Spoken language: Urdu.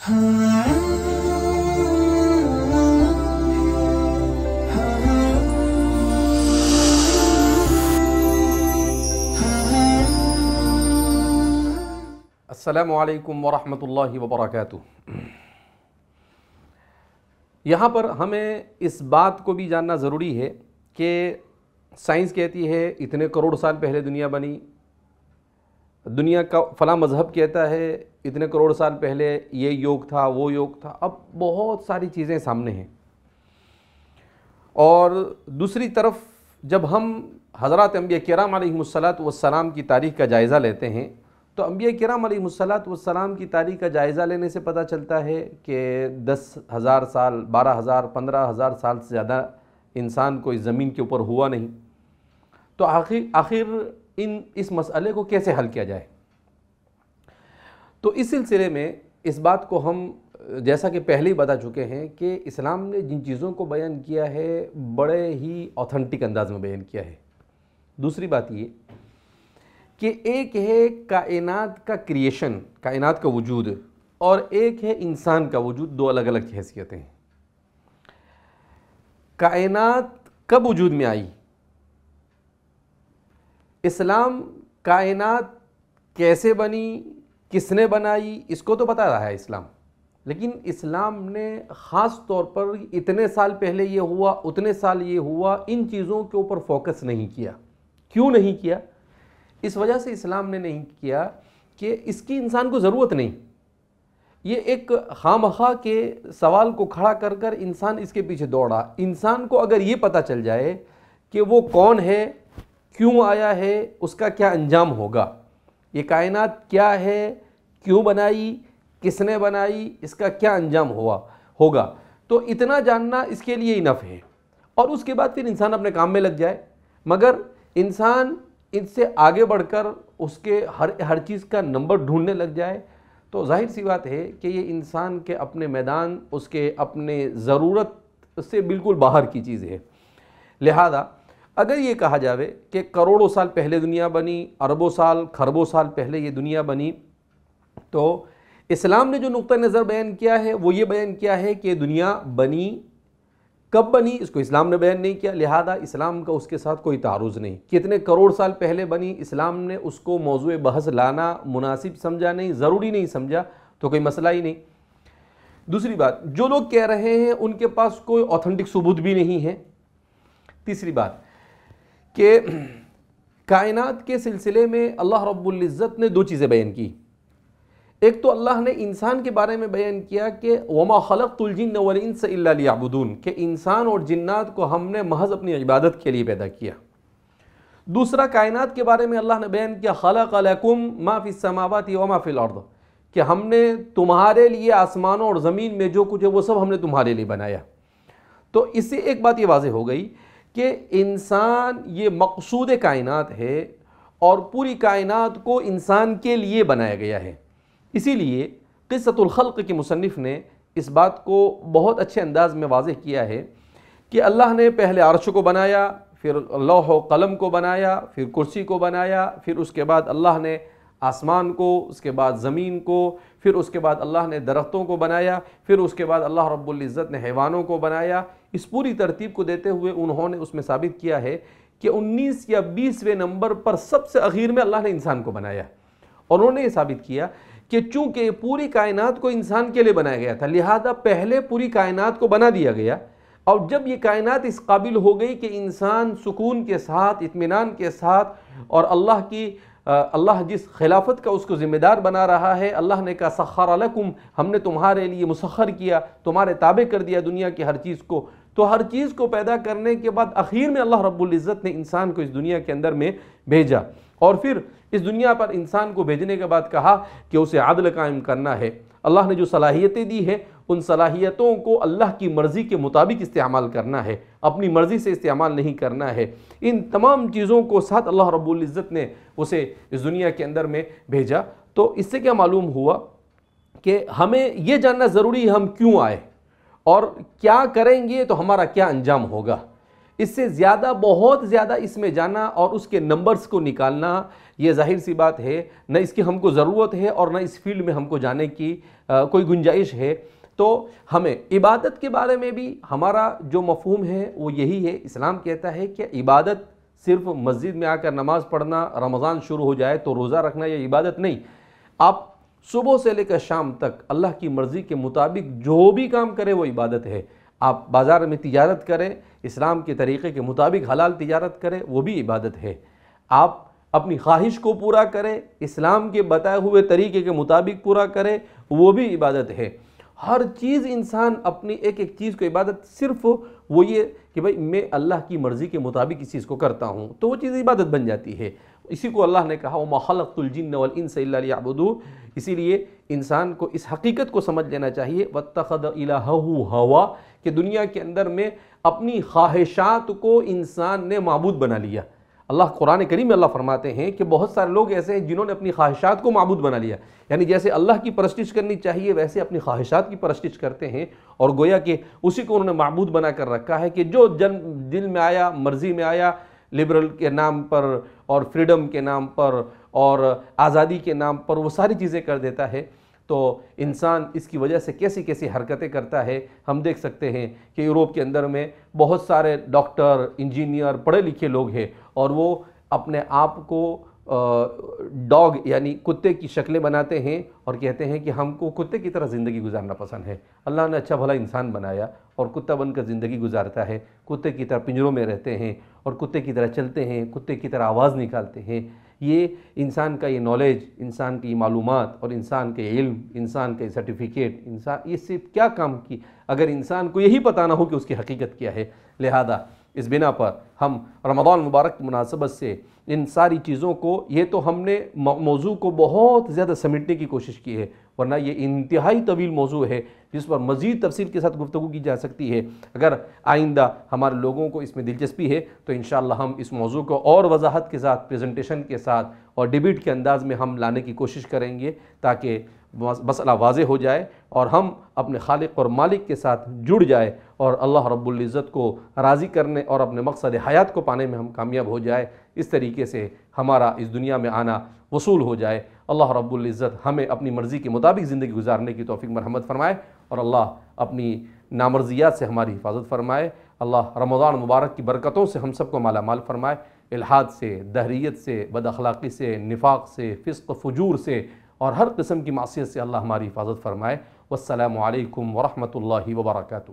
السلام علیکم ورحمۃ اللہ وبرکاتہ۔ یہاں پر ہمیں اس بات کو بھی جاننا ضروری ہے کہ سائنس کہتی ہے اتنے کروڑ سال پہلے دنیا بنی، دنیا کا فلاں مذہب کہتا ہے اتنے کروڑ سال پہلے یہ یوگ تھا وہ یوگ تھا، اب بہت ساری چیزیں سامنے ہیں۔ اور دوسری طرف جب ہم حضرات انبیاء کرام علیہم السلام کی تاریخ کا جائزہ لیتے ہیں تو انبیاء کرام علیہم السلام کی تاریخ کا جائزہ لینے سے پتہ چلتا ہے کہ 10,000 سال، 12,000، 15,000 سال سے زیادہ انسان کوئی زمین کے اوپر ہوا نہیں۔ تو آخر اس مسئلے کو کیسے حل کیا جائے؟ تو اس سلسلے میں اس بات کو ہم جیسا کہ پہلے ہی بتا چکے ہیں کہ اسلام نے جن چیزوں کو بیان کیا ہے بڑے ہی اوتھنٹک انداز میں بیان کیا ہے۔ دوسری بات یہ کہ ایک ہے کائنات کا کریشن، کائنات کا وجود، اور ایک ہے انسان کا وجود، دو الگ الگ حیثیتیں ہیں۔ کائنات کب وجود میں آئی؟ اسلام کائنات کیسے بنی، کس نے بنائی، اس کو تو بتا رہا ہے اسلام، لیکن اسلام نے خاص طور پر اتنے سال پہلے یہ ہوا، اتنے سال یہ ہوا، ان چیزوں کے اوپر فوکس نہیں کیا۔ کیوں نہیں کیا؟ اس وجہ سے اسلام نے نہیں کیا کہ اس کی انسان کو ضرورت نہیں۔ یہ ایک خواہ کے سوال کو کھڑا کر کر انسان اس کے پیچھے دوڑا۔ انسان کو اگر یہ پتہ چل جائے کہ وہ کون ہے، کیوں آیا ہے، اس کا کیا انجام ہوگا، یہ کائنات کیا ہے، کیوں بنائی، کس نے بنائی، اس کا کیا انجام ہوگا، تو اتنا جاننا اس کے لیے انف ہے۔ اور اس کے بعد پھر انسان اپنے کام میں لگ جائے۔ مگر انسان اس سے آگے بڑھ کر اس کے ہر چیز کا نمبر ڈھونڈنے لگ جائے تو ظاہر سی بات ہے کہ یہ انسان کے اپنے میدان، اس کے اپنے ضرورت سے بالکل باہر کی چیز ہے۔ لہذا اگر یہ کہا جاوے کہ کروڑوں سال پہلے دنیا بنی، اربوں سال، کھربوں سال پہلے یہ دنیا بنی، تو اسلام نے جو نقطہ نظر بیان کیا ہے وہ یہ بیان کیا ہے کہ دنیا بنی، کب بنی اس کو اسلام نے بیان نہیں کیا، لہذا اسلام کا اس کے ساتھ کوئی تعارض نہیں۔ کتنے کروڑ سال پہلے بنی، اسلام نے اس کو موضوع بحث لانا مناسب سمجھا نہیں، ضروری نہیں سمجھا، تو کوئی مسئلہ ہی نہیں۔ دوسری بات، جو لوگ کہہ رہے ہیں ان کے پاس کوئی اوتھنٹک ثبوت بھی نہیں ہے۔ تیسری بات کہ کائنات کے سلسلے میں اللہ رب العزت نے دو چیزیں بیان کی۔ ایک تو اللہ نے انسان کے بارے میں بیان کیا کہ وَمَا خَلَقْتُ الْجِنَّ وَالْإِنسَ إِلَّا لِيَعْبُدُونَ، کہ انسان اور جنات کو ہم نے محض اپنی عبادت کے لیے پیدا کیا۔ دوسرا، کائنات کے بارے میں اللہ نے بیان کیا خَلَقَ لَكُم مَا فِي السَّمَاوَاتِ وَمَا فِي الْأَرْضِ، کہ ہم نے تمہارے لیے آسمانوں اور زمین میں جو کچھ ہے وہ سب ہم نے تمہارے لیے بنایا۔ تو اس سے ایک بات یہ واضح ہو گئی کہ انسان یہ مقصود کائنات ہے اور پوری کائنات کو انسان کے لیے بنایا گیا ہے۔ اسی لیے قصۃ الخلق کے مصنف نے اس بات کو بہت اچھے انداز میں واضح کیا ہے کہ اللہ نے پہلے عرش کو بنایا، پھر لوح و قلم کو بنایا، پھر کرسی کو بنایا، پھر اس کے بعد اللہ نے آسمان کو، اس کے بعد زمین کو، پھر اس کے بعد اللہ نے درختوں کو بنایا، پھر اس کے بعد اللہ رب العزت نے حیوانوں کو بنایا۔ اس پوری ترتیب کو دیتے ہوئے انہوں نے اس میں ثابت کیا ہے کہ 19 یا 20ویں نمبر پر سب سے اخیر میں اللہ نے انسان کو بنایا۔ اور انہوں نے یہ ثابت کیا کہ چونکہ پوری کائنات کو انسان کے لیے بنایا گیا تھا، لہذا پہلے پوری کائنات کو بنا دیا گیا، اور جب یہ کائنات اس قابل ہو گئی کہ انسان سکون کے ساتھ، اطمینان کے ساتھ، اور اللہ جس خلافت کا اس کو ذمہ دار بنا رہا ہے، اللہ نے کہا سخر لکم، ہم نے تمہارے لیے مسخر کیا، تمہارے تابع کر دیا دنیا کی ہر چیز کو۔ تو ہر چیز کو پیدا کرنے کے بعد آخر میں اللہ رب العزت نے انسان کو اس دنیا کے اندر میں بھیجا، اور پھر اس دنیا پر انسان کو بھیجنے کے بعد کہا کہ اسے عدل قائم کرنا ہے۔ اللہ نے جو صلاحیتیں دی ہیں ان صلاحیتوں کو اللہ کی مرضی کے مطابق استعمال کرنا ہے، اپنی مرضی سے استعمال نہیں کرنا ہے۔ ان تمام چیزوں کو ساتھ اللہ رب العزت نے اسے اس دنیا کے اندر میں بھیجا۔ تو اس سے کیا معلوم ہوا کہ ہمیں یہ جاننا ضروری ہے ہم کیوں آئے اور کیا کریں گے تو ہمارا کیا انجام ہوگا۔ اس سے زیادہ بہت زیادہ اس میں جانا اور اس کے نمبرز کو نکالنا یہ ظاہر سی بات ہے، نہ اس کی ہم کو ضرورت ہے اور نہ اس فیلڈ میں ہم کو جانے کی کوئی گنجائش ہے۔ تو ہمیں عبادت کے بارے میں بھی ہمارا جو مفہوم ہے وہ یہی ہے۔ اسلام کہتا ہے کہ عبادت صرف مسجد میں آ کر نماز پڑھنا، رمضان شروع ہو جائے تو روزہ رکھنا یہ عبادت نہیں۔ آپ صبح سے لے کر شام تک اللہ کی مرضی کے مطابق جو بھی کام کرے وہ عبادت ہے۔ آپ بازار میں تجارت کریں، اسلام کے طریقے کے مطابق حلال تجارت کریں، وہ بھی عبادت ہے۔ آپ اپنی خواہش کو پورا کریں، اسلام کے بتائے ہوئے طریقے کے مطابق پورا کریں، وہ بھی عبادت ہے۔ ہر چیز انسان اپنی ایک ایک چیز کو عبادت، صرف وہ یہ کہ بھئی میں اللہ کی مرضی کے مطابق اس چیز کو کرتا ہوں تو وہ چیز عبادت بن جاتی ہے۔ اسی کو اللہ نے کہا وَمَا خَلَقْتُ الْجِنَّ وَالْإِنسَ إِلَّا لِيَعْبُدُونِ۔ اسی لیے انسان کو اس حقیقت کو سمجھ لینا چاہیے وَاتَّخَذَ إِلَٰهَهُ هَوَىٰ، کہ دنیا کے اندر میں اپنی خواہشات کو انسان نے معبود بنا لیا۔ اللہ قرآن کریم میں اللہ فرماتے ہیں کہ بہت سارے لوگ ایسے ہیں جنہوں نے اپنی خواہشات کو معبود بنا لیا، یعنی جیسے اللہ کی پرستش کرنی چاہیے ویسے اپنی خواہشات کی پرستش کرتے ہیں، اور گویا کہ اسی کو انہوں نے معبود بنا کر رکھا ہے کہ جو دل میں آیا، مرضی میں آیا، لبرل کے نام پر اور فریڈم کے نام پر اور آزادی کے نام پر وہ ساری چیزیں کر دیتا ہے۔ تو انسان اس کی وجہ سے کیسی کیسی حرکتیں کرتا ہے۔ ہم دیکھ سکتے ہیں کہ یورپ کے اندر میں بہت سارے ڈاکٹر، انجینئر، پڑھے لکھے لوگ ہیں، اور وہ اپنے آپ کو ڈاگ یعنی کتے کی شکلیں بناتے ہیں اور کہتے ہیں کہ ہم کو کتے کی طرح زندگی گزارنا پسند ہے۔ اللہ نے اچھا بھلا انسان بنایا اور کتا بن کر زندگی گزارتا ہے، کتے کی طرح پنجروں میں رہتے ہیں اور کتے کی طرح چلتے ہیں، کتے کی طرح آواز نکالتے ہیں۔ یہ انسان کا یہ نالج، انسان کی معلومات اور انسان کے علم، انسان کے سرٹیفکیٹ، انسان یہ صرف کیا کام کی اگر انسان کو یہی پتہ نہ ہو کہ اس کی حقیقت کیا ہے۔ لہذا اس بنا پر ہم رمضان مبارک کی مناسبت سے ان ساری چیزوں کو، یہ تو ہم نے موضوع کو بہت زیادہ سمیٹنے کی کوشش کی ہے، ورنہ یہ انتہائی طویل موضوع ہے جس پر مزید تفصیل کے ساتھ گفتگو کی جا سکتی ہے۔ اگر آئندہ ہمارے لوگوں کو اس میں دلچسپی ہے تو انشاءاللہ ہم اس موضوع کو اور وضاحت کے ساتھ، پریزنٹیشن کے ساتھ اور ڈیبیٹ کے انداز میں ہم لانے کی کوشش کریں گے تاکہ مسئلہ واضح ہو جائے اور ہم اپنے خالق اور مالک کے ساتھ جڑ جائے اور اللہ رب العزت کو راضی کرنے اور اپنے مقصد حیات کو پانے میں ہم کامیاب ہو جائے۔ اس طریقے سے ہمارا اس دنیا میں آنا وصول ہو جائے۔ اللہ رب العزت ہمیں اپنی مرضی کے مطابق زندگی گزارنے کی توفیق مرحمت فرمائے اور اللہ اپنی نامرضیات سے ہماری حفاظت فرمائے۔ اللہ رمضان مبارک کی برکتوں سے ہم سب کو مالا مال فرمائے، الحاد سے، دہریت سے، بد اخلاقی سے، نفاق سے، فسق فجور سے اور ہر قسم کی معصیت سے اللہ ہماری حفاظت فرمائے۔ والسلام علیکم ورحمۃ اللہ وبرکاتہ۔